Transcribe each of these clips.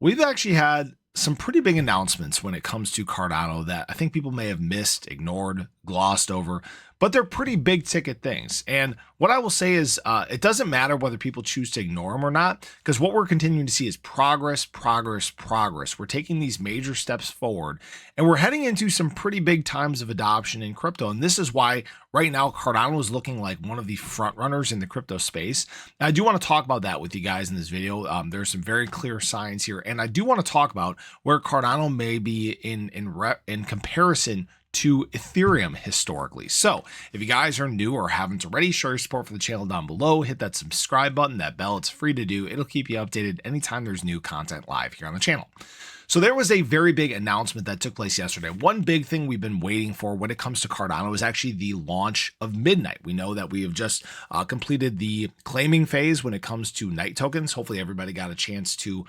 We've actually had some pretty big announcements when it comes to Cardano that I think people may have missed, ignored, glossed over, but they're pretty big ticket things. And what I will say is it doesn't matter whether people choose to ignore them or not, because what we're continuing to see is progress, progress, progress. We're taking these major steps forward, and we're heading into some pretty big times of adoption in crypto. And this is why right now Cardano is looking like one of the front runners in the crypto space. And I do want to talk about that with you guys in this video. There's some very clear signs here, and I do want to talk about where Cardano may be in comparison to Ethereum historically. So if you guys are new or haven't already, show your support for the channel down below. Hit that subscribe button, that bell. It's free to do. It'll keep you updated anytime there's new content live here on the channel. So there was a very big announcement that took place yesterday. One big thing we've been waiting for when it comes to Cardano is actually the launch of Midnight. We know that we have just completed the claiming phase when it comes to night tokens. Hopefully everybody got a chance to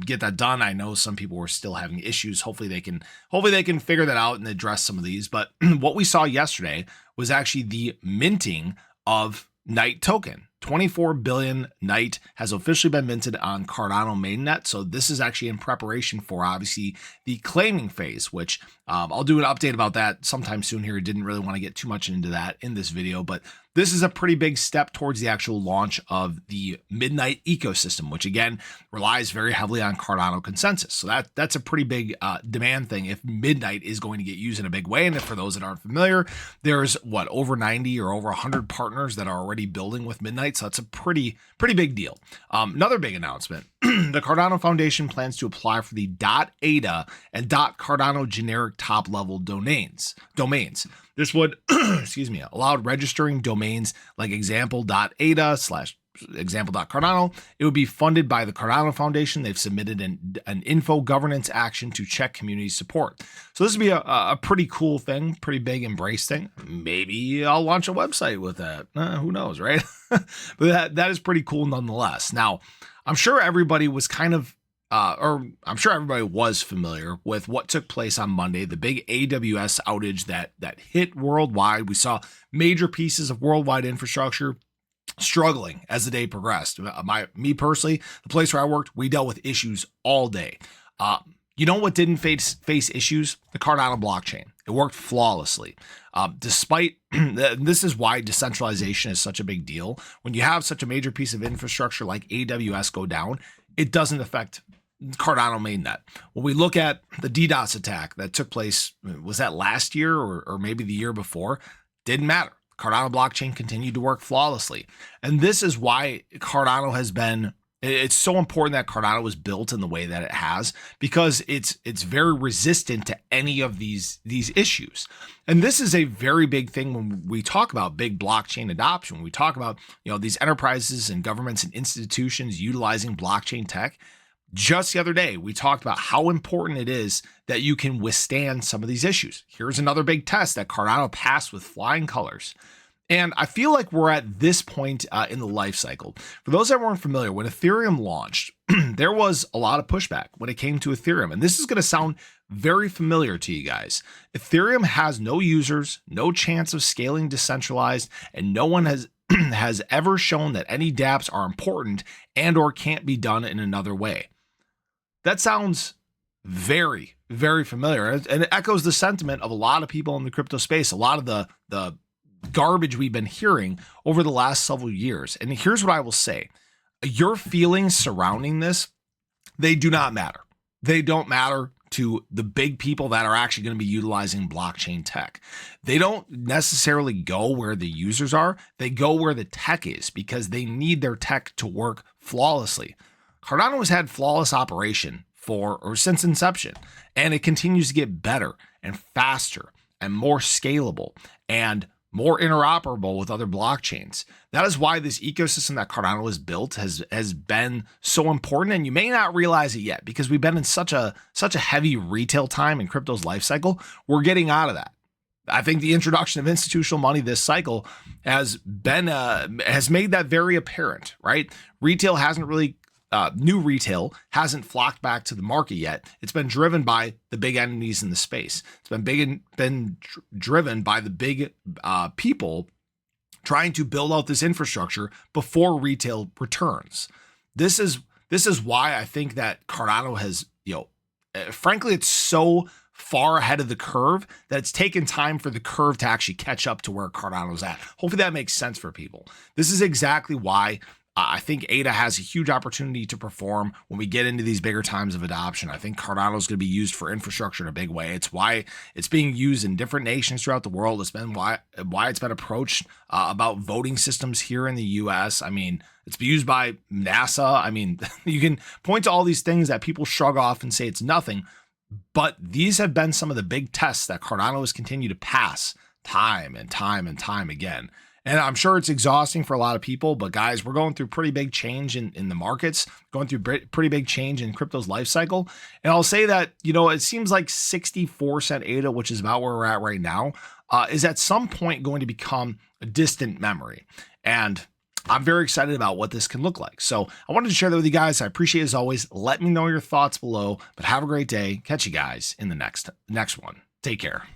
get that done. I know some people were still having issues. Hopefully they can figure that out and address some of these. But what we saw yesterday was actually the minting of Night token. 24 billion Night has officially been minted on Cardano mainnet. So this is actually in preparation for obviously the claiming phase, which I'll do an update about that sometime soon here. Didn't really want to get too much into that in this video, but this is a pretty big step towards the actual launch of the Midnight ecosystem, which again relies very heavily on Cardano consensus. So that's a pretty big demand thing if Midnight is going to get used in a big way. And for those that aren't familiar, there's over 90 or over 100 partners that are already building with Midnight. So that's a pretty big deal. Another big announcement, the Cardano Foundation plans to apply for the .ada and .cardano generic top level domains. This would, excuse me, allow registering domains like example.ada / example.cardano. It would be funded by the Cardano Foundation. They've submitted an info governance action to check community support. So this would be a pretty cool thing, pretty big embrace thing. Maybe I'll launch a website with that. Who knows, right? But that is pretty cool nonetheless. Now, I'm sure everybody was I'm sure everybody was familiar with what took place on Monday, the big AWS outage that hit worldwide. We saw major pieces of worldwide infrastructure struggling as the day progressed. Me personally, the place where I worked, we dealt with issues all day. You know what didn't face issues? The Cardano blockchain. It worked flawlessly. Despite this is why decentralization is such a big deal. When you have such a major piece of infrastructure like AWS go down, it doesn't affect Cardano mainnet. When we look at the DDoS attack that took place, was that last year or maybe the year before? Didn't matter. Cardano blockchain continued to work flawlessly. And this is why Cardano has been, it's so important that Cardano was built in the way that it has, because it's very resistant to any of these issues. And this is a very big thing when we talk about big blockchain adoption. When we talk about, these enterprises and governments and institutions utilizing blockchain tech. Just the other day, we talked about how important it is that you can withstand some of these issues. Here's another big test that Cardano passed with flying colors. And I feel like we're at this point in the life cycle. For those that weren't familiar, when Ethereum launched, there was a lot of pushback when it came to Ethereum. And this is going to sound very familiar to you guys. Ethereum has no users, no chance of scaling decentralized, and no one has ever shown that any dApps are important and or can't be done in another way. That sounds very, very familiar. And it echoes the sentiment of a lot of people in the crypto space, a lot of the garbage we've been hearing over the last several years. And here's what I will say. Your feelings surrounding this, they do not matter. They don't matter to the big people that are actually going to be utilizing blockchain tech. They don't necessarily go where the users are. They go where the tech is because they need their tech to work flawlessly. Cardano has had flawless operation since inception, and it continues to get better and faster and more scalable and more interoperable with other blockchains. That is why this ecosystem that Cardano has built has been so important. And you may not realize it yet because we've been in such a heavy retail time in crypto's life cycle. We're getting out of that. I think the introduction of institutional money this cycle has made that very apparent, right? Retail hasn't really new retail hasn't flocked back to the market yet. It's been driven by the big entities in the space. It's been driven by the big people trying to build out this infrastructure before retail returns. This is This is why I think that Cardano has, frankly, it's so far ahead of the curve that it's taken time for the curve to actually catch up to where Cardano's at. Hopefully that makes sense for people. This is exactly why I think ADA has a huge opportunity to perform when we get into these bigger times of adoption. I think Cardano is going to be used for infrastructure in a big way. It's why it's being used in different nations throughout the world. It's been why it's been approached about voting systems here in the US. I mean, it's been used by NASA. I mean, you can point to all these things that people shrug off and say it's nothing, but these have been some of the big tests that Cardano has continued to pass time and time and time again. And I'm sure it's exhausting for a lot of people, but guys, we're going through pretty big change in the markets, going through pretty big change in crypto's life cycle. And I'll say that, it seems like 64-cent ADA, which is about where we're at right now, is at some point going to become a distant memory. And I'm very excited about what this can look like. So I wanted to share that with you guys. I appreciate it as always. Let me know your thoughts below, but have a great day. Catch you guys in the next one. Take care.